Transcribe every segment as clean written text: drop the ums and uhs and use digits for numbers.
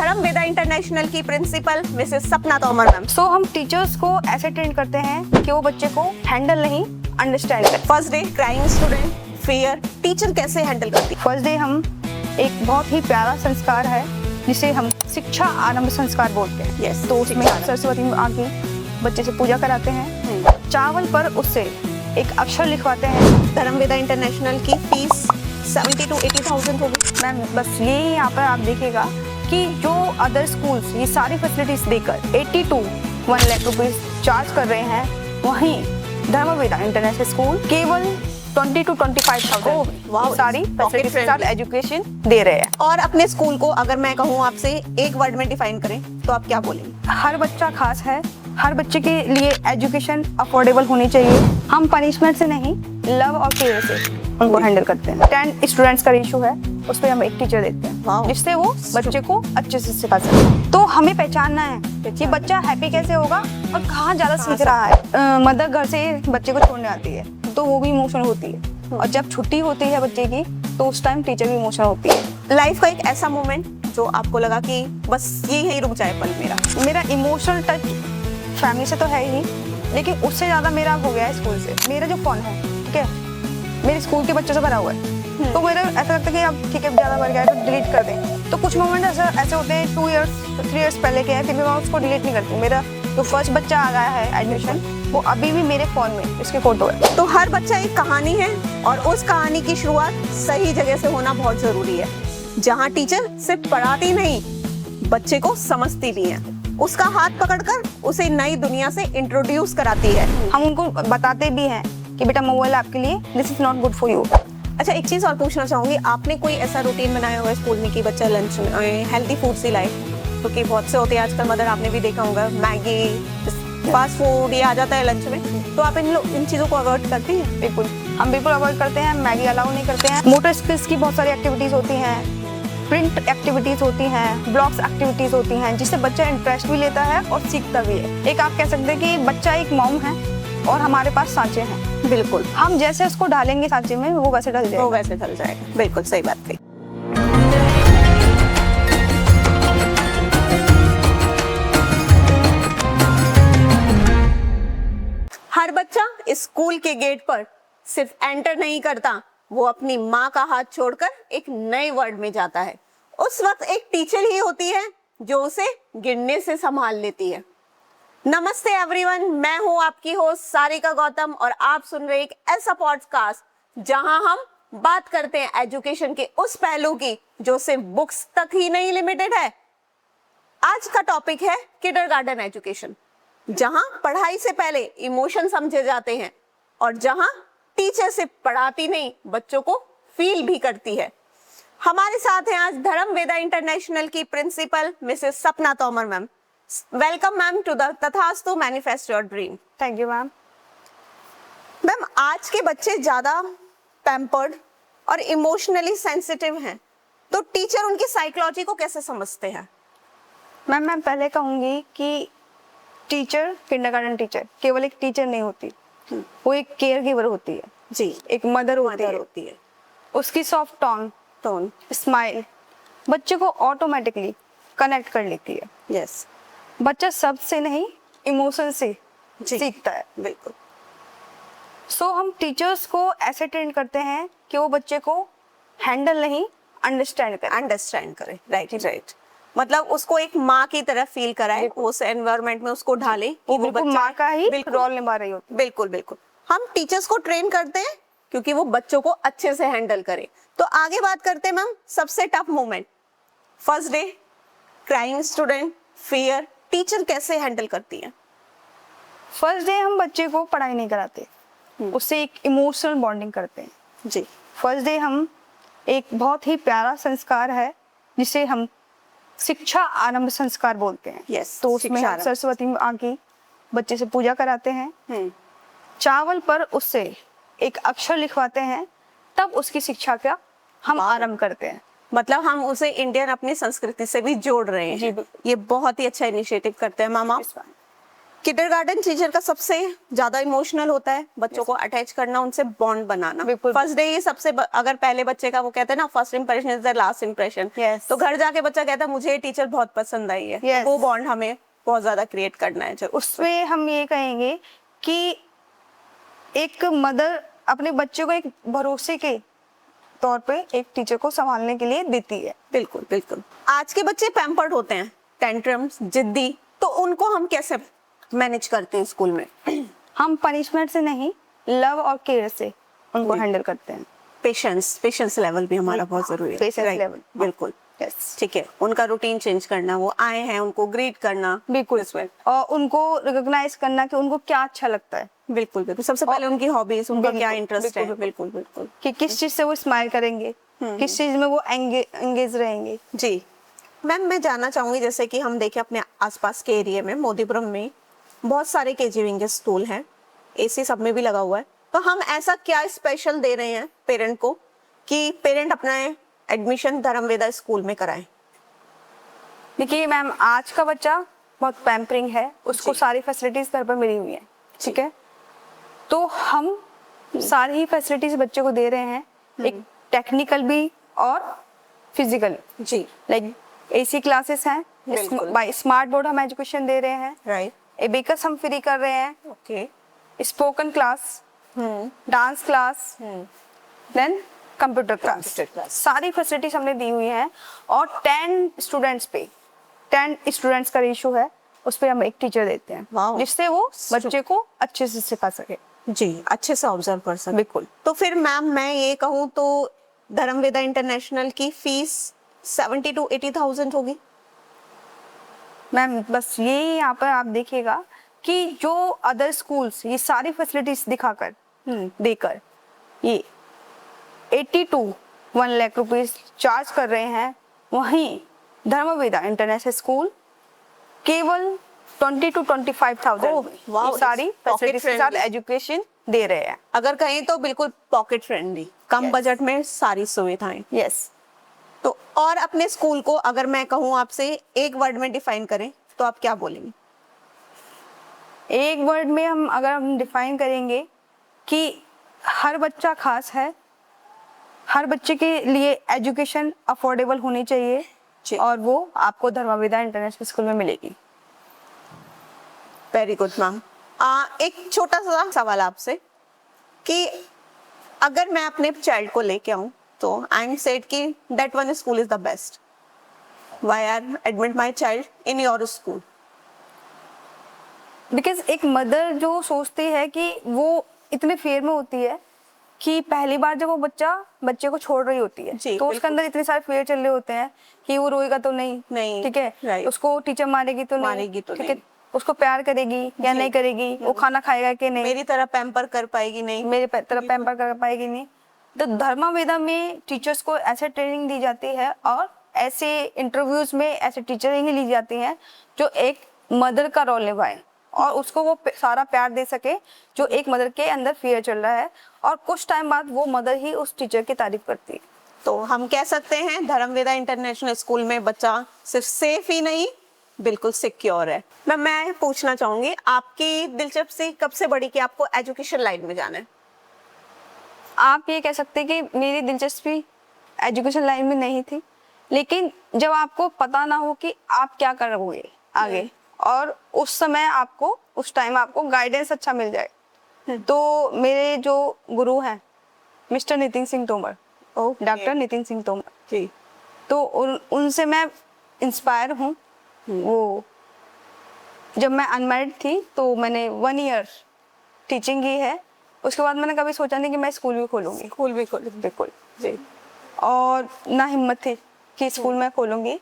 धर्म वेदा इंटरनेशनल की principal Mrs Sapna Tomar ma'am. सो हम टीचर्स को ऐसे ट्रेन करते हैं कि वो बच्चे को हैंडल नहीं अंडरस्टैंड करें। First day crying student fear teacher कैसे हैंडल करती है? फर्स्ट डे हम एक बहुत ही प्यारा संस्कार है जिसे हम शिक्षा आरंभ संस्कार बोलते हैं। Yes, तो उसमें शिक्षा आरंभ। सरस्वती में आके बच्चे से पूजा कराते हैं, चावल पर उससे एक अक्षर लिखवाते हैं। धर्म वेदा इंटरनेशनल की फीस 70 to 80,000 होगी मैम बस यही यहाँ पर आप देखिएगा कि जो अदर स्कूल्स ये सारी फैसिलिटीज देकर 80 to 1 लाख रुपीज चार्ज कर रहे हैं, वहीं धर्म वेदा इंटरनेशनल स्कूल केवल 20 to 25,000 वाह, सारी फैसिलिटीज के साथ एजुकेशन दे रहे हैं। और अपने स्कूल को अगर मैं कहूँ आपसे एक वर्ड में डिफाइन करें तो आप क्या बोलेंगे? हर बच्चा खास है, हर बच्चे के लिए एजुकेशन अफोर्डेबल होनी चाहिए। हम पनिशमेंट से नहीं, लव और केयर से उनको हैंडल करते हैं। 10 स्टूडेंट्स का रेशियो है, उस पर हम एक टीचर देते हैं जिससे वो बच्चे को अच्छे से सिखा सके। तो हमें पहचानना है कि बच्चा हैप्पी कैसे होगा और कहाँ ज्यादा सीख रहा है। मदर घर से बच्चे को छोड़ने आती है तो वो भी इमोशनल होती है, और जब छुट्टी होती है बच्चे की तो उस टाइम टीचर भी इमोशनल होती है। लाइफ का एक ऐसा मोमेंट जो आपको लगा कि बस ये यहीं रुक जाए पल मेरा इमोशनल टच फैमिली से तो है ही, लेकिन उससे ज्यादा मेरा हो गया है स्कूल से। मेरा जो फोन है, ठीक है, मेरे स्कूल के बच्चों से भरा हुआ है, तो मेरा ऐसा लगता है कि अब ठीक है ज्यादा भर गया है तो डिलीट कर दें। तो कुछ मोमेंट ऐसे होते हैं 2 years 3 years पहले के हैं, फिर भी मैं उसको डिलीट नहीं करती। मेरा जो फर्स्ट बच्चा आ गया है एडमिशन, वो अभी भी मेरे फोन में इसकी फोटो है। तो हर बच्चा एक कहानी है और उस कहानी की शुरुआत सही जगह से होना बहुत जरूरी है, जहाँ टीचर सिर्फ पढ़ाती नहीं बच्चे को समझती भी है, उसका हाथ पकड़कर उसे नई दुनिया से इंट्रोड्यूस कराती है। हम उनको बताते भी हैं कि बेटा मोबाइल आपके लिए, this is not good for you. अच्छा, एक चीज और पूछना चाहूंगी, आपने कोई ऐसा रूटीन बनाया होगा स्कूल में कि बच्चा लंच में हेल्दी फूड से लाए? क्योंकि बहुत से होते हैं आजकल मदर, आपने भी देखा होगा मैगी फास्ट फूड ये आ जाता है लंच में, तो आप इन चीजों को अवॉइड करती हैं? बिल्कुल, हम बिल्कुल अवॉइड करते हैं, मैगी अलाउ नहीं करते हैं। मोटर स्किल्स की बहुत सारी एक्टिविटीज होती हैं, प्रिंट एक्टिविटीज होती हैं, ब्लॉग्स एक्टिविटीज होती हैं, जिससे बच्चा इंटरेस्ट भी लेता है और सीखता भी है। एक आप कह सकते हैं कि बच्चा एक मॉम है और हमारे पास सांचे हैं। बिल्कुल, हम जैसे उसको डालेंगे सांचे में वो वैसे ढल जाएगा। वो वैसे ढल जाएगा। बिल्कुल सही बात कही। हर बच्चा स्कूल के गेट पर सिर्फ एंटर नहीं करता, वो अपनी माँ का हाथ छोड़कर एक नए वर्ल्ड में जाता है। उस वक्त एक टीचर ही होती है जो उसे गिरने से संभाल लेती है। नमस्ते एवरीवन, मैं हूँ आपकी होस्ट सारिका गौतम और आप सुन रहे एक ऐसा पॉडकास्ट जहां हम बात करते हैं एजुकेशन के उस पहलू की जो सिर्फ बुक्स तक ही नहीं लिमिटेड है। आज का टॉपिक है किंडरगार्टन एजुकेशन, जहां पढ़ाई से पहले इमोशन समझे जाते हैं और जहां टीचर सिर्फ पढ़ाती नहीं बच्चों को फील भी करती है। हमारे साथ हैं आज धर्म वेदा इंटरनेशनल की principal Mrs Sapna Tomar ma'am. Welcome ma'am to the Tathastu manifest your dream. Thank you ma'am. Ma'am, आज के बच्चे ज्यादा पैम्पर्ड और इमोशनली सेंसिटिव हैं, तो टीचर उनकी साइकोलॉजी को कैसे समझते हैं? मैम मैं पहले कहूंगी कि टीचर, किंडरगार्टन टीचर केवल एक टीचर नहीं होती, वो एक केयर गिवर होती है जी, एक मदर होती है। उसकी सॉफ्ट टोन स्माइल बच्चे को ऑटोमेटिकली कनेक्ट कर लेती है। यस, बच्चा शब्द से नहीं इमोशन से सीखता है। बिल्कुल। सो हम टीचर्स को ऐसे ट्रेन करते हैं कि वो बच्चे को हैंडल नहीं अंडरस्टैंड करे। राइट। मतलब उसको एक माँ की तरह फील कराए, उस एनवायरनमेंट में उसको ढाले, वो बिल्कुल माँ का ही रोल निभा रही होती है। बिल्कुल हम टीचर्स को ट्रेन करते हैं क्योंकि वो बच्चों को अच्छे से हैंडल करे। तो आगे बात करते हैं मैम, सबसे tough moment, first day crying student fear teacher कैसे हैंडल करती है? फर्स्ट डे हम बच्चे को पढ़ाई नहीं कराते, उससे एक इमोशनल बॉन्डिंग करते हैं जी। फर्स्ट डे हम एक बहुत ही प्यारा संस्कार है जिसे हम शिक्षा आरंभ संस्कार बोलते हैं। Yes, तो उसमें हम सरस्वती में आके बच्चे से पूजा कराते हैं, चावल पर उससे एक अक्षर लिखवाते हैं, तब उसकी शिक्षा का हम आरंभ करते हैं। मतलब हम उसे इंडियन अपनी संस्कृति से भी जोड़ रहे हैं। ये बहुत ही अच्छा इनिशिएटिव करते हैं मामा। किंडरगार्टन टीचर का सबसे ज्यादा इमोशनल होता है, बच्चों को अटैच करना, उनसे बॉन्ड बनाना। बिल्कुल। फर्स्ट डे ये सबसे अगर पहले बच्चे का वो कहते हैं ना, first impression is the last impression, Yes. तो घर जाके बच्चा कहता है मुझे ये टीचर बहुत पसंद आई है। Yes. तो वो बॉन्ड हमें बहुत ज्यादा क्रिएट करना है। उसमें हम ये कहेंगे कि एक मदर अपने बच्चे को एक भरोसे के तौर पे एक टीचर को संभालने के लिए देती है। बिल्कुल बिल्कुल। आज के बच्चे पैम्पर्ड होते हैं, टेंट्रम्स, जिद्दी, तो उनको हम कैसे मैनेज करते हैं स्कूल में? हम पनिशमेंट से नहीं, लव और केयर से उनको हैंडल करते हैं। पेशेंस लेवल भी हमारा बहुत जरूरी है। Patience Right, level, बिल्कुल। यस, ठीक है, उनका रूटीन चेंज करना, वो आए हैं उनको ग्रीट करना। बिल्कुल। This way. और उनको रिकॉग्नाइज करना कि उनको क्या अच्छा लगता है, बिल्कुल बिल्कुल। सबसे पहले उनकी हॉबीज, उनका क्या बिल्कुल, इंटरेस्ट है। बिल्कुल, बिल्कुल बिल्कुल कि किस चीज से वो स्माइल करेंगे, किस चीज में वो एंगेज रहेंगे। जी। मैम मैं जानना चाहूंगी, जैसे कि हम देखें अपने आसपास के एरिया में, मोदीपुरम में बहुत सारे केजी विंग स्कूल हैं, एसी सब में भी लगा हुआ है, तो हम ऐसा क्या स्पेशल दे रहे हैं पेरेंट को कि पेरेंट अपना एडमिशन धर्मवेदा स्कूल में कराएं? देखिए मैम, आज का बच्चा बहुत पैम्परिंग है, उसको जी। सारी फैसिलिटीज घर पर मिली हुई है, ठीक है, तो हम सारी ही फैसिलिटीज बच्चे को दे रहे हैं, एक टेक्निकल भी और फिजिकल। जी। लाइक एसी क्लासेस हैं, बिल्कुल। बाय स्मार्ट बोर्ड हम एजुकेशन दे रहे हैं, राइट। एबेकस हम फ्री कर रहे हैं, okay. Spoken class, dance class, then computer class, Computer class. सारी फैसिलिटीज हमने दी हुई हैं। और 10 स्टूडेंट्स पे 10 स्टूडेंट्स का रेशियो है, उस पे हम एक टीचर देते हैं, Wow. जिससे वो बच्चे को अच्छे से सिखा सके। जी, अच्छे से ऑब्जर्व कर सकते। बिल्कुल। तो फिर मैम मैं ये कहूँ तो धर्मवेदा इंटरनेशनल की फीस 70 to 80,000 होगी? मैम बस ये यहाँ पर आप देखिएगा कि जो अदर स्कूल्स ये सारी फैसिलिटीज दिखाकर देकर ये 80 to 1 लाख रुपीस चार्ज कर रहे हैं, वहीं धर्मवेदा इंटरनेशनल स्कूल केवल 20 to 25,000 Oh, wow, ये सारी it's pocket फैसिलिटीज के साथ friendly. एजुकेशन दे रहे हैं। अगर कहें तो बिल्कुल पॉकेट फ्रेंडली, कम Yes. बजट में सारी सुविधाएं। यस, तो और अपने स्कूल को अगर मैं कहूँ आपसे एक वर्ड में डिफाइन करें तो आप क्या बोलेंगे? एक वर्ड में हम डिफाइन करेंगे कि हर बच्चा खास है, हर बच्चे के लिए एजुकेशन अफोर्डेबल होनी चाहिए, जी। और वो आपको धर्मवेदा इंटरनेशनल स्कूल में मिलेगी। Very good ma'am. एक छोटा सा सवाल आपसे कि अगर मैं अपने चाइल्ड को लेके आऊँ तो आई एम सेड कि that one school is the best, why I admit my child in your school? Because एक मदर जो सोचती है कि वो इतने फेयर में होती है कि पहली बार जब वो बच्चे को छोड़ रही होती है, जी, तो उसके बिल्कुल। अंदर इतने सारे फेयर चल रहे होते हैं कि वो रोएगा तो नहीं, ठीक है, right. उसको टीचर मारेगी तो मारेगी तो ठीक है, नहीं। उसको प्यार करेगी या जी। नहीं करेगी, वो खाना खाएगा कि नहीं, मेरी तरह पैम्पर कर पाएगी नहीं? मेरे तरफ पैम्पर कर पाएगी नहीं। तो धर्मवेदा में टीचर्स को ऐसे ट्रेनिंग दी जाती है और ऐसे इंटरव्यूज में ऐसे टीचरिंग ली जाती है जो एक मदर का रोल निभाए और उसको वो सारा प्यार दे सके जो एक मदर के अंदर फियर चल रहा है, और कुछ टाइम बाद वो मदर ही उस टीचर की तारीफ करती है। तो हम कह सकते हैं धर्मवेदा इंटरनेशनल स्कूल में बच्चा सिर्फ सेफ ही नहीं बिल्कुल सिक्योर है। मैं पूछना चाहूंगी, आपकी दिलचस्पी कब से बढ़ी कि आपको एजुकेशन लाइन में जाना है? आप ये कह सकते हैं कि मेरी दिलचस्पी एजुकेशन लाइन में नहीं थी, लेकिन जब आपको पता ना हो कि आप क्या करोगे आगे, और उस समय आपको उस टाइम आपको गाइडेंस अच्छा मिल जाए, तो मेरे जो गुरु हैं मिस्टर नितिन सिंह तोमर, डॉक्टर नितिन सिंह तोमर जी, तो उनसे मैं इंस्पायर हूँ। वो जब मैं अनमैरिड थी तो मैंने 1 ईयर टीचिंग की है, उसके बाद मैंने कभी सोचा नहीं कि मैं स्कूल भी खोलूंगी। स्कूल भी खोले? बिल्कुल जी। और ना हिम्मत थी कि स्कूल में खोलूंगी।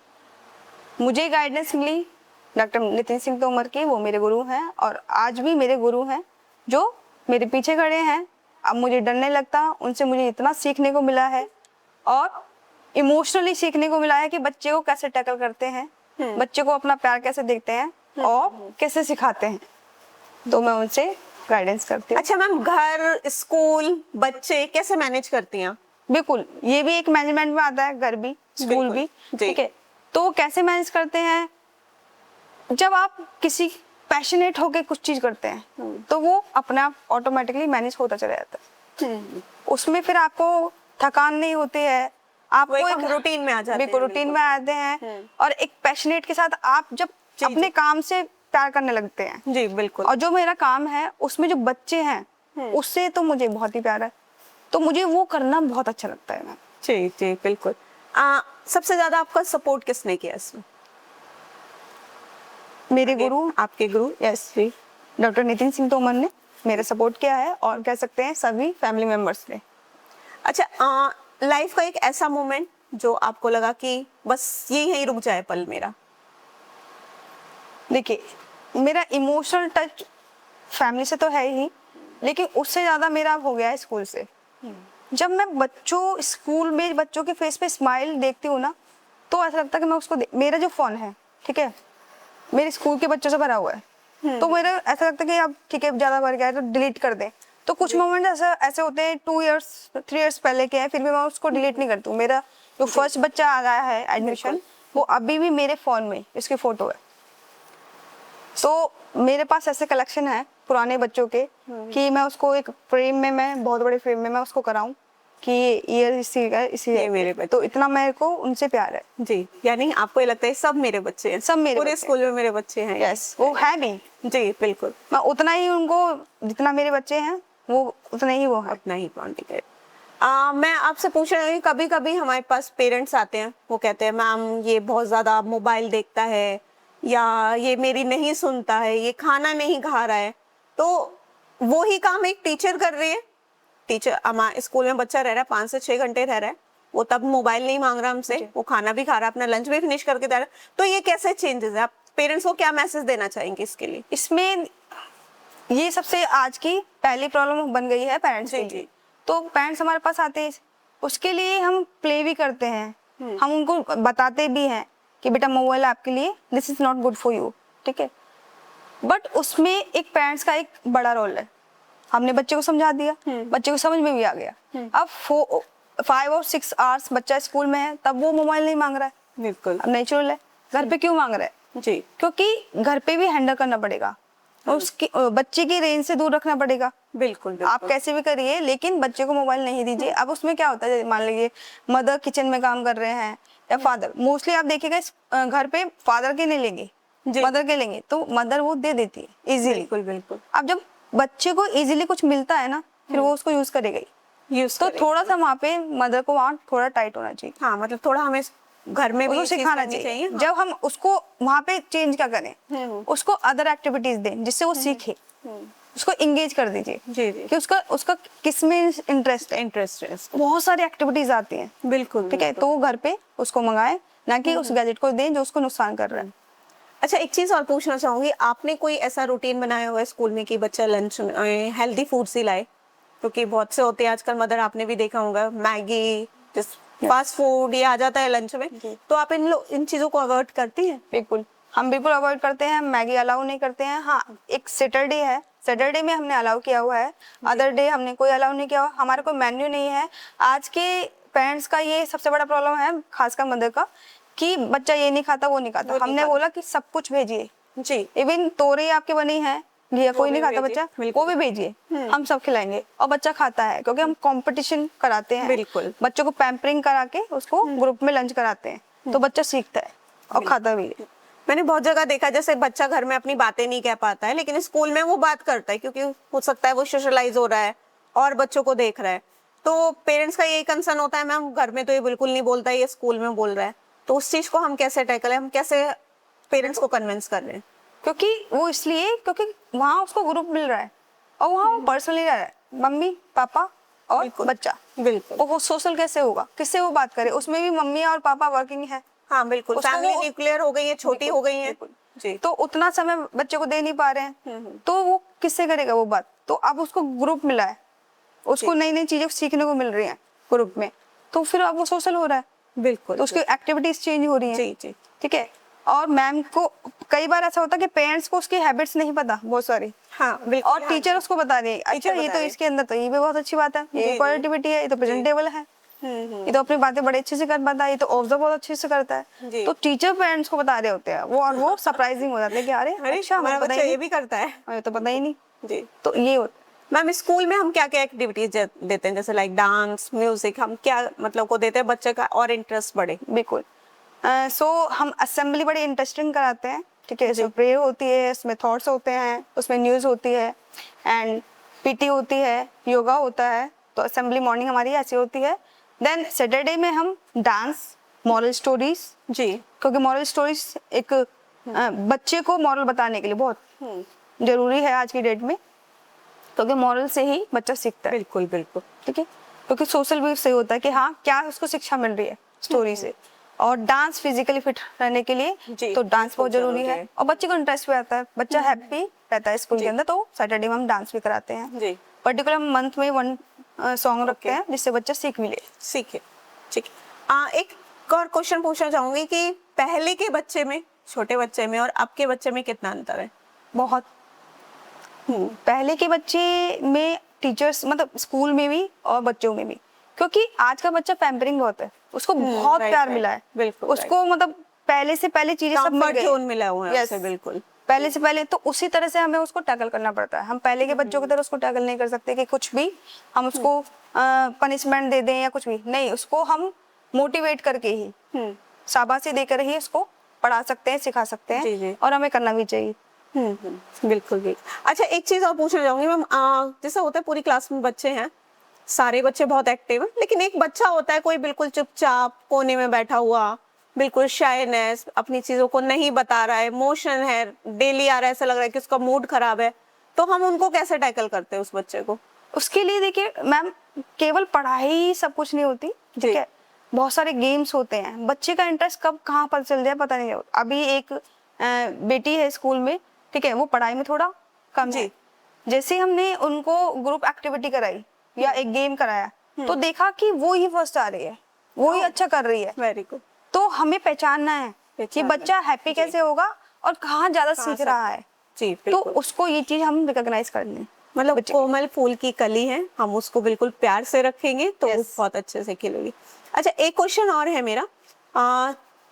मुझे गाइडेंस मिली डॉक्टर नितिन सिंह तोमर की, वो मेरे गुरु हैं और आज भी मेरे गुरु हैं जो मेरे पीछे खड़े हैं। अब मुझे डर नहीं लगता, उनसे मुझे इतना सीखने को मिला है और इमोशनली सीखने को मिला है कि बच्चे को कैसे टैकल करते हैं, बच्चे को अपना प्यार कैसे देखते हैं और कैसे सिखाते हैं, तो मैं उनसे गाइडेंस करती हूँ। अच्छा मैम, घर स्कूल बच्चे कैसे मैनेज करती हैं? बिल्कुल, ये भी एक मैनेजमेंट में आता है, घर भी स्कूल बिल्कुल, भी, जी। ठीक है। तो कैसे मैनेज करते हैं, जब आप किसी पैशनेट होके कुछ चीज करते हैं तो वो अपने आप ऑटोमेटिकली मैनेज होता चला जाता है। उसमें फिर आपको थकान नहीं होती है, आपको वो एक रूटीन में आ जाते हैं। बिल्कुल रूटीन में आते हैं और एक पैशनेट के साथ आप जब अपने काम से प्यार करने लगते हैं। जी बिल्कुल। और जो मेरा काम है उसमें जो बच्चे हैं उससे तो मुझे बहुत ही प्यार है, तो मुझे वो करना बहुत अच्छा लगता है मैम। जी जी बिल्कुल। सबसे ज्यादा आपका सपोर्ट किसने किया इसमें? मेरे गुरु, आपके गुरु? यस जी, डॉक्टर नितिन सिंह तोमर ने मेरा सपोर्ट किया है और कह सकते हैं सभी फैमिली मेंबर्स ने। अच्छा, लाइफ का एक ऐसा मोमेंट जो आपको लगा कि बस ये यहीं रुक जाए पल मेरा? देखिए, मेरा इमोशनल टच फैमिली से तो है ही, लेकिन उससे ज्यादा मेरा हो गया है स्कूल से। जब मैं स्कूल में बच्चों के फेस पे स्माइल देखती हूँ ना, तो ऐसा लगता है कि मैं उसको मेरा जो फोन है, ठीक है, मेरे स्कूल के बच्चों से भरा हुआ है, तो मेरा ऐसा लगता है कि अब ठीक है ज्यादा भर गया है तो डिलीट कर दे। तो कुछ मोमेंट ऐसे होते हैं 2 इयर्स 3 इयर्स पहले के हैं, फिर भी मैं उसको डिलीट नहीं करती हूँ। मेरा जो फर्स्ट बच्चा आ गया है एडमिशन, वो अभी भी मेरे फोन में इसकी फोटो है। तो मेरे पास ऐसे कलेक्शन है पुराने बच्चों के कि मैं उसको एक फ्रेम में, मैं बहुत बड़े फ्रेम में मैं उसको कराऊं कि ये इसी ये मेरे बच्चे। तो इतना मेरे को उनसे प्यार है जी, यानी आपको ये लगता है सब मेरे बच्चे हैं, सब मेरे पूरे बच्चे स्कूल में मेरे बच्चे हैं? यस, वो है भी। जी बिल्कुल। मैं उतना ही उनको, जितना मेरे बच्चे हैं वो उतना ही वो है। उतना ही बॉन्डिंग है। मैं आपसे पूछ रही हूँ, कभी कभी हमारे पास पेरेंट्स आते हैं, वो कहते हैं मैम ये बहुत ज्यादा मोबाइल देखता है, या ये मेरी नहीं सुनता है, ये खाना नहीं खा रहा है। तो वो ही काम एक टीचर कर रही है। टीचर हमारे स्कूल में बच्चा रह रहा है 5 से 6 घंटे रह रहा है, वो तब मोबाइल नहीं मांग रहा हमसे, वो खाना भी खा रहा है, अपना लंच भी फिनिश करके दे रहा है। तो ये कैसे चेंजेस है? आप पेरेंट्स को क्या मैसेज देना चाहेंगे इसके लिए? इसमें ये सबसे आज की पहली प्रॉब्लम बन गई है पेरेंट्स के लिए। तो पेरेंट्स हमारे पास आते हैं, उसके लिए हम प्ले भी करते हैं, हम उनको बताते भी हैं कि बेटा मोबाइल आपके लिए this is not good for you, ठीक है। बट उसमें एक पेरेंट्स का एक बड़ा रोल है। हमने बच्चे को समझा दिया, बच्चे को समझ में भी आ गया। अब 5 और 6 आवर्स बच्चा स्कूल में है, तब वो मोबाइल नहीं मांग रहा है। बिल्कुल। अब नेचुरल है, घर पे क्यों मांग रहा है? जी, क्योंकि घर पे भी हैंडल करना पड़ेगा और उसकी बच्चे की रेंज से दूर रखना पड़ेगा। बिल्कुल, बिल्कुल। आप कैसे भी करिए, लेकिन बच्चे को मोबाइल नहीं दीजिए। अब उसमें क्या होता है, मान लीजिए मदर किचन में काम कर रहे हैं या फादर, मोस्टली आप देखिएगा घर पे फादर के नहीं लेंगे, मदर के लेंगे, तो मदर वो दे देती है इजीली। बिल्कुल बिल्कुल। अब जब बच्चे को इजीली कुछ मिलता है ना, फिर वो उसको यूज करेगा ही। तो थोड़ा सा वहाँ पे मदर को वहाँ थोड़ा टाइट होना चाहिए। हाँ, मतलब थोड़ा हमें घर में भी सिखाना चाहिए। हाँ। जब हम उसको वहाँ पे चेंज क्या करें, उसको अदर एक्टिविटीज दें जिससे वो सीखे, उसको इंगेज कर दीजिए जी जी। कि उसका किस में इंटरेस्ट है। बहुत सारी एक्टिविटीज आती हैं, बिल्कुल, ठीक है, तो वो घर पे उसको मंगाए, ना कि उस गैजेट को दें जो उसको नुकसान कर रहा है। अच्छा, एक चीज और पूछना चाहूंगी, आपने कोई ऐसा रूटीन बनाया हुआ है स्कूल में कि बच्चा लंच हेल्दी फूड से लाए? क्योंकि बहुत से होते हैं आजकल, मदर आपने भी देखा होगा, मैगी फास्ट फूड ये आ जाता है लंच में, तो आप इन चीजों को अवॉइड करती हैं? बिल्कुल, हम बिल्कुल अवॉइड करते हैं, मैगी अलाउ नहीं करते हैं। हाँ, एक सैटरडे है, सैटरडे में हमने अलाउ किया हुआ है, अदर डे हमने कोई अलाउ नहीं किया हुआ। हमारा कोई मेन्यू नहीं है। आज के पेरेंट्स का ये सबसे बड़ा प्रॉब्लम है, खासकर मदर का, कि बच्चा ये नहीं खाता वो नहीं खाता। हमने बोला कि सब कुछ भेजिए जी, इवन तोरई आपके बनी है, घिया कोई नहीं खाता बच्चा, वो भी भेजिए, हम सब खिलाएंगे और बच्चा खाता है, क्योंकि हम कंपटीशन कराते हैं। बिल्कुल। बच्चों को पैम्परिंग करा के उसको ग्रुप में लंच कराते हैं, तो बच्चा सीखता है और खाता भी है। मैंने बहुत जगह देखा, जैसे बच्चा घर में अपनी बातें नहीं कह पाता है, लेकिन स्कूल में वो बात करता है, क्योंकि हो सकता है वो सोशलाइज हो रहा है और बच्चों को देख रहा है। तो पेरेंट्स का यही कंसर्न होता है, मैम घर में तो ये बिल्कुल नहीं बोलता है, ये स्कूल में बोल रहा है। तो उस चीज को हम कैसे टैकल है, हम कैसे पेरेंट्स को कन्विंस कर रहे हैं? क्योंकि वो इसलिए, क्योंकि वहाँ उसको ग्रुप मिल रहा है और वहाँ वो पर्सनली रह रहा है, मम्मी पापा और बच्चा। बिल्कुल। वो सोशल कैसे होगा, किससे वो बात करे? उसमें भी मम्मी और पापा वर्किंग है। हाँ बिल्कुल, फैमिली न्यूक्लियर हो गई है, छोटी हो गई है जी, तो उतना समय बच्चे को दे नहीं पा रहे हैं, तो वो किससे करेगा वो बात? तो अब उसको ग्रुप मिला है, उसको नई नई चीजें सीखने को मिल रही हैं ग्रुप में, तो फिर अब वो सोशल हो रहा है। बिल्कुल, तो उसकी एक्टिविटीज चेंज हो रही हैं। जी जी, ठीक है। और मैम को कई बार ऐसा होता है कि पेरेंट्स को उसकी हैबिट्स नहीं पता बहुत सारी, हाँ बिल्कुल, और टीचर उसको बता रही है, अच्छा ये तो इसके अंदर तो ये भी बहुत अच्छी बात है, ये पॉजिटिविटी है, ये तो प्रेजेंटेबल है, ये तो अपनी बातें बड़े अच्छे से कर पाता है, ये तो ऑब्जर्व बहुत अच्छे से करता है। जी। तो टीचर पेरेंट्स को बता रहे होते हैं वो, और वो सरप्राइजिंग हो जाते हैं कि अरे अच्छा हमें हमारा पता बच्चा ही ये नहीं, भी करता है। हमें तो पता ही नहीं। जी। तो ये होता मैम स्कूल में हम क्या क्या एक्टिविटीज देते हैं, जैसे लाइक डांस, म्यूजिक, हम क्या मतलब को देते हैं बच्चे का और इंटरेस्ट बढ़े? बिल्कुल। सो हम असेंबली बड़ी इंटरेस्टिंग कराते हैं, ठीक है। जी। इसमें प्रेयर होती है, उसमें थॉट्स होते हैं, उसमें न्यूज़ होती है, एंड पीटी होती है, योगा होता है। तो असेंबली मॉर्निंग हमारी ऐसी होती है। देन सैटरडे में हम डांस, मॉरल स्टोरीज, जी। क्योंकि मॉरल स्टोरीज एक बच्चे को मॉरल बताने के लिए बहुत जरूरी है आज की डेट में, क्योंकि मॉरल से ही बच्चा सीखता है। बिल्कुल बिल्कुल। ठीक है, क्योंकि सोशल भी से होता है कि हाँ क्या उसको शिक्षा मिल रही है स्टोरी से। और डांस फिजिकली फिट रहने के लिए जी, तो डांस बहुत जरूरी जरूरी है, है। और बच्चे को इंटरेस्ट भी आता है, बच्चा हैप्पी रहता है स्कूल के अंदर। तो सैटरडे में हम डांस भी कराते हैं। जी। पर्टिकुलर मंथ में वन सॉन्ग रखते हैं जिससे बच्चा सीख मिले। सीखे। ठीक है। एक और क्वेश्चन पूछना चाहूंगी कि पहले के बच्चे में, छोटे बच्चे में और अब के बच्चे में कितना अंतर है? बहुत। पहले के बच्चे में टीचर्स मतलब स्कूल में भी और बच्चों में भी, क्योंकि आज का बच्चा पैम्परिंग बहुत है, उसको बहुत राइट, प्यार राइट, मिला है। बिल्कुल, उसको मतलब पहले से पहले चीजें सब मिल कंफर्ट गई। जोन मिला हुआ है Yes, उसे, बिल्कुल। पहले से पहले। तो उसी तरह से हमें उसको टैकल करना पड़ता है। हम पहले के बच्चों की तरह उसको टैकल नहीं कर सकते कि कुछ भी हम उसको पनिशमेंट दे दें या कुछ भी नहीं। उसको हम मोटिवेट करके ही, शाबाशी देकर ही उसको पढ़ा सकते हैं, सिखा सकते जी, जी। हैं, और हमें करना भी चाहिए। बिल्कुल बिल्कुल। अच्छा, एक चीज और पूछना चाहूंगी मैम, जैसा होता है पूरी क्लास में बच्चे हैं, सारे बच्चे बहुत एक्टिव हैं, लेकिन एक बच्चा होता है कोई बिल्कुल चुपचाप कोने में बैठा हुआ, बिल्कुल शायनेस, अपनी चीजों को नहीं बता रहा है, इमोशन है, डेली आ रहा है, ऐसा लग रहा है कि उसका मूड खराब है, तो हम उनको कैसे टैकल करते हैं उस बच्चे को? उसके लिए देखिए मैम, केवल पढ़ाई सब कुछ नहीं होती, ठीक है। बहुत सारे गेम्स होते हैं। बच्चे का इंटरेस्ट कब कहाँ पर चल जाए पता नहीं होता। अभी एक बेटी है स्कूल में, ठीक है, वो पढ़ाई में थोड़ा कम है। जैसे हमने उनको ग्रुप एक्टिविटी कराई या एक गेम कराया, तो देखा कि वो ही फर्स्ट आ रही है, वो ही अच्छा कर रही है। Very good. तो हमें पहचानना है कि बच्चा हैप्पी कैसे होगा और कहाँ ज्यादा सीख रहा है। जी, तो बिल्कुल। उसको ये चीज हम रिकॉग्नाइज कर लें। मतलब कोमल फूल की कली है, हम उसको बिल्कुल प्यार से रखेंगे तो वो बहुत अच्छे से खिलेगी। अच्छा, एक क्वेश्चन और है मेरा।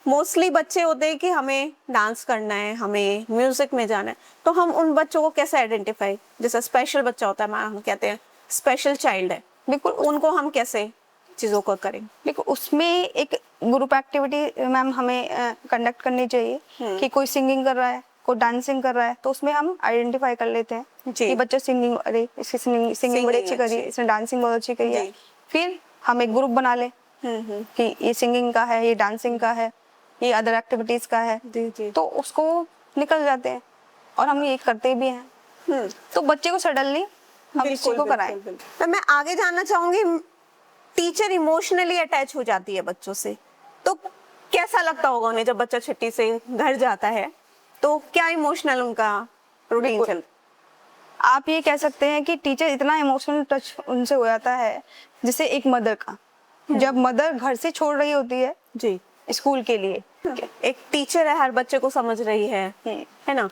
मोस्टली बच्चे होते हैं कि हमें डांस करना है, हमें म्यूजिक में जाना है, तो हम उन बच्चों को कैसे आइडेंटिफाई, जैसे स्पेशल बच्चा होता है, हम कहते हैं स्पेशल चाइल्ड है, बिल्कुल, उनको हम कैसे चीजों को करें? देखो उसमें एक ग्रुप एक्टिविटी मैम हमें कंडक्ट करनी चाहिए कि कोई सिंगिंग कर रहा है, कोई डांसिंग कर रहा है, तो उसमें हम आइडेंटिफाई कर लेते हैं कि बच्चा सिंगिंग, अरे इसकी सिंगिंग बड़ी अच्छी करी है, इसने डांसिंग बहुत अच्छी करी है। फिर हम एक ग्रुप बना ले कि ये सिंगिंग का है, ये डांसिंग का है, ये अदर एक्टिविटीज का है। तो उसको निकल जाते हैं और हम ये करते भी हैं। तो बच्चे को सडनली हम इस चीज को कराएं। तो मैं आगे जानना चाहूंगी, टीचर इमोशनली अटैच हो जाती है बच्चों से, तो कैसा लगता होगा उन्हें जब बच्चा छुट्टी से घर जाता है, तो क्या इमोशनल उनका रूटीन चल? आप ये कह सकते हैं कि टीचर इतना इमोशनल टच उनसे हो जाता है जैसे एक मदर का, जब मदर घर से छोड़ रही होती है जी स्कूल के लिए। एक टीचर है, हर बच्चे को समझ रही है ना?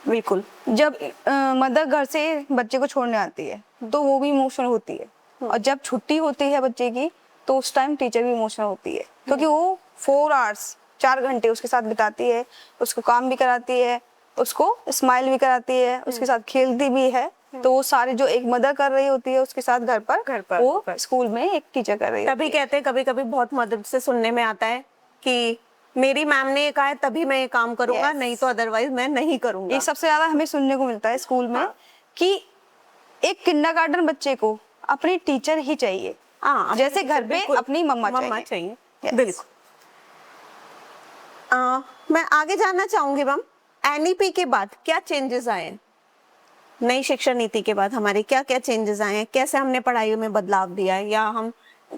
बिल्कुल। जब मदर घर से बच्चे को छोड़ने आती है तो वो भी इमोशनल होती है, और जब छुट्टी होती है बच्चे की तो उस टाइम टीचर भी इमोशनल होती है, क्योंकि वो 4 आवर्स 4 घंटे उसके साथ बिताती है, उसको काम भी कराती है, उसको स्माइल भी कराती है, उसके साथ खेलती भी है। तो वो सारे जो एक मदर कर रही होती है उसके साथ घर पर वो स्कूल में एक टीचर कर रही है। तभी कहते हैं, कभी कभी बहुत मदद से सुनने में आता है कि मेरी मैम ने ये कहा है तभी मैं ये काम करूंगा, नहीं तो अदरवाइज मैं नहीं करूंगा। ये सबसे ज्यादा हमें सुनने को मिलता है स्कूल में कि एक किंडरगार्टन बच्चे को अपनी टीचर ही चाहिए, जैसे घर पे अपनी मम्मा चाहिए। बिल्कुल। मैं आगे जानना चाहूंगी मैम, एनईपी के बाद क्या चेंजेस आए, नई शिक्षा नीति के बाद हमारे क्या क्या चेंजेस आए हैं, कैसे हमने पढ़ाई में बदलाव दिया है, या हम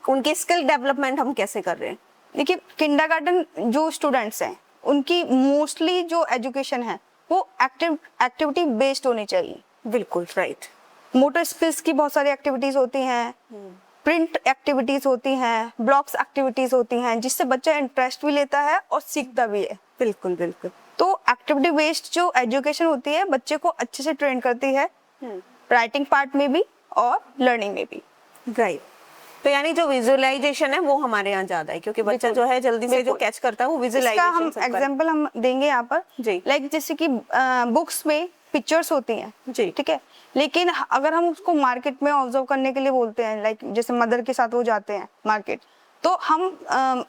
उनके स्किल डेवलपमेंट हम कैसे कर रहे हैं? देखिए किंडरगार्टन जो स्टूडेंट्स हैं उनकी मोस्टली जो एजुकेशन है वो एक्टिविटी बेस्ड होनी चाहिए। बिल्कुल राइट। मोटर स्किल्स की बहुत सारी एक्टिविटीज होती हैं, प्रिंट एक्टिविटीज होती हैं, ब्लॉक्स एक्टिविटीज होती हैं, जिससे बच्चा इंटरेस्ट भी लेता है और सीखता भी है। बिल्कुल बिल्कुल। तो एक्टिविटी बेस्ड जो एजुकेशन होती है बच्चे को अच्छे से ट्रेन करती है, राइटिंग पार्ट में भी और लर्निंग में भी। राइट। तो यानी जो विजुअलाइजेशन है वो हमारे यहाँ ज्यादा है, क्योंकि बच्चा जो है जल्दी से जो कैच करता है वो इसका विजुअलाइजेशन हम एग्जांपल हम देंगे यहाँ पर जी। लाइक जैसे कि बुक्स में पिक्चर्स होती हैं जी। ठीक है, लेकिन अगर हम उसको मार्केट में ऑब्जर्व करने के लिए बोलते हैं लाइक जैसे मदर के साथ वो जाते हैं मार्केट, तो हम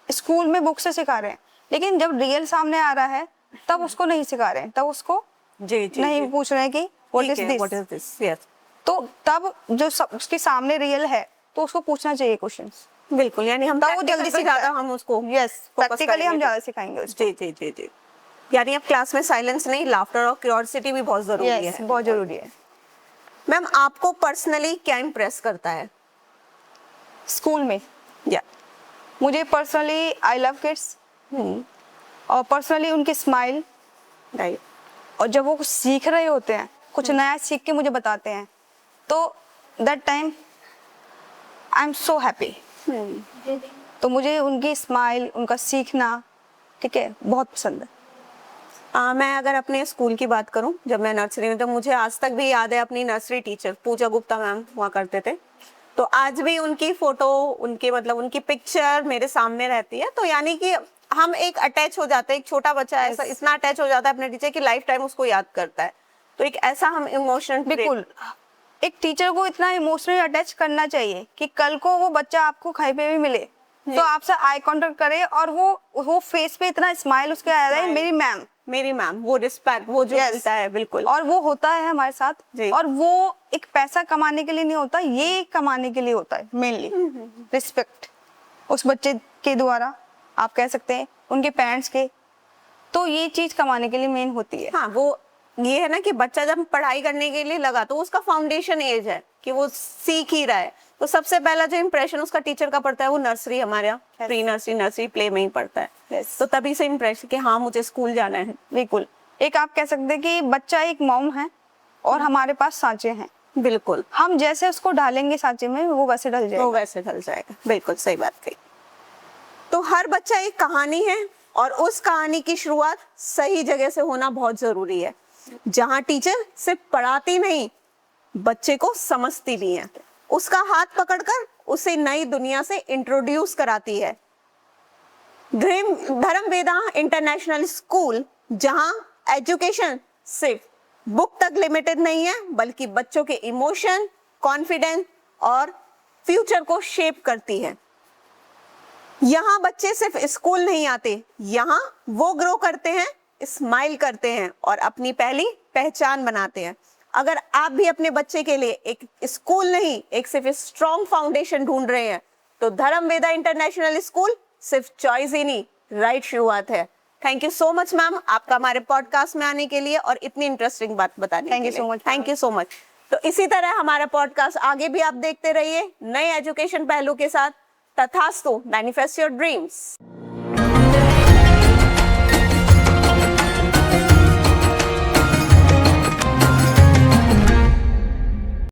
स्कूल में बुक से सिखा रहे हैं, लेकिन जब रियल सामने आ रहा है तब उसको नहीं सिखा रहे हैं, तब उसको जी जी नहीं पूछ रहे हैं कि व्हाट इज दिस। यस, तो तब जो उसके सामने रियल है तो उसको पूछना चाहिए क्वेश्चंस, बिल्कुल, यानी हम तब वो जल्दी से सीखता ज्यादा है। हम उसको यस, focus प्रैक्टिकली हम करेंगे। ज्यादा सिखाएंगे उसको। जी जी जी जी, यानी अब क्लास में साइलेंस नहीं, लाफ्टर और क्यूरियोसिटी भी बहुत जरूरी यस, है। बहुत जरूरी है। मैम आपको पर्सनली क्या इम्प्रेस करता है? स्कूल में या मुझे पर्सनली आई लव किड्स, और पर्सनली उनकी स्माइल, राइट, और जब वो कुछ सीख रहे होते हैं, कुछ नया सीख के मुझे बताते हैं, तो that time I am so happy. तो मुझे उनकी स्माइल, उनका सीखना, ठीक है, बहुत पसंद है। मैं अगर अपने स्कूल की बात करूं, जब मैं नर्सरी में, तो मुझे आज तक भी याद है अपनी नर्सरी टीचर पूजा गुप्ता मैम हुआ करते थे, तो आज भी उनकी फोटो, उनके मतलब उनकी पिक्चर मेरे सामने रहती है। तो यानी कि हम एक अटैच हो जाते हैं, एक छोटा बच्चा ऐसा इतना अटैच हो जाता है अपने टीचर की लाइफ टाइम उसको याद करता है, तो एक ऐसा हम इमोशन, बिल्कुल, एक टीचर को इतना इमोशनली अटैच करना चाहिए कि कल को वो बच्चा आपको कहीं पे भी मिले तो आपसे आई कांटेक्ट करे, और वो फेस पे इतना स्माइल उसके आ रहा है, मेरी मैम, वो रिस्पेक्ट, वो जो मिलता है, बिल्कुल, और वो होता है हमारे साथ। और वो एक पैसा कमाने के लिए नहीं होता, ये कमाने के लिए होता है मेनली, रिस्पेक्ट उस बच्चे के द्वारा, आप कह सकते हैं उनके पेरेंट्स के, तो ये चीज कमाने के लिए मेन होती है। हाँ, वो ये है ना कि बच्चा जब पढ़ाई करने के लिए लगा तो उसका फाउंडेशन एज है कि वो सीख ही रहा है, तो सबसे पहला जो इम्प्रेशन उसका टीचर का पड़ता है वो नर्सरी, हमारे यहाँ प्री नर्सरी, नर्सरी प्ले में ही पड़ता है। तो तभी से इम्प्रेशन कि हाँ मुझे स्कूल जाना है। बिल्कुल, एक आप कह सकते हैं कि बच्चा एक मॉम है और हमारे पास सांचे हैं, बिल्कुल, हम जैसे उसको डालेंगे सांचे में वो वैसे ढल जाएगा, वो वैसे ढल जाएगा, बिल्कुल सही बात कही। तो हर बच्चा एक कहानी है, और उस कहानी की शुरुआत सही जगह से होना बहुत जरूरी है, जहाँ टीचर सिर्फ पढ़ाती नहीं, बच्चे को समझती भी है, उसका हाथ पकड़कर उसे नई दुनिया से इंट्रोड्यूस कराती है। धर्मवेदा इंटरनेशनल स्कूल, जहां एजुकेशन सिर्फ बुक तक लिमिटेड नहीं है, बल्कि बच्चों के इमोशन, कॉन्फिडेंस और फ्यूचर को शेप करती है। यहाँ बच्चे सिर्फ स्कूल नहीं आते, यहाँ वो ग्रो करते हैं, स्माइल करते हैं और अपनी पहली पहचान बनाते हैं। अगर आप भी अपने बच्चे के लिए एक स्कूल नहीं, एक सिर्फ स्ट्रॉन्ग फाउंडेशन ढूंढ रहे हैं, तो धर्मवेदा इंटरनेशनल स्कूल सिर्फ चॉइस ही नहीं, राइट शुरुआत है। Thank you so much ma'am, आपका हमारे पॉडकास्ट में आने के लिए और इतनी इंटरेस्टिंग बात बताने के लिए। Thank you so much. तो इसी तरह हमारा पॉडकास्ट आगे भी आप देखते रहिए नए एजुकेशन पहलू के साथ। तथास्तु, मैनिफेस्ट योर ड्रीम्स।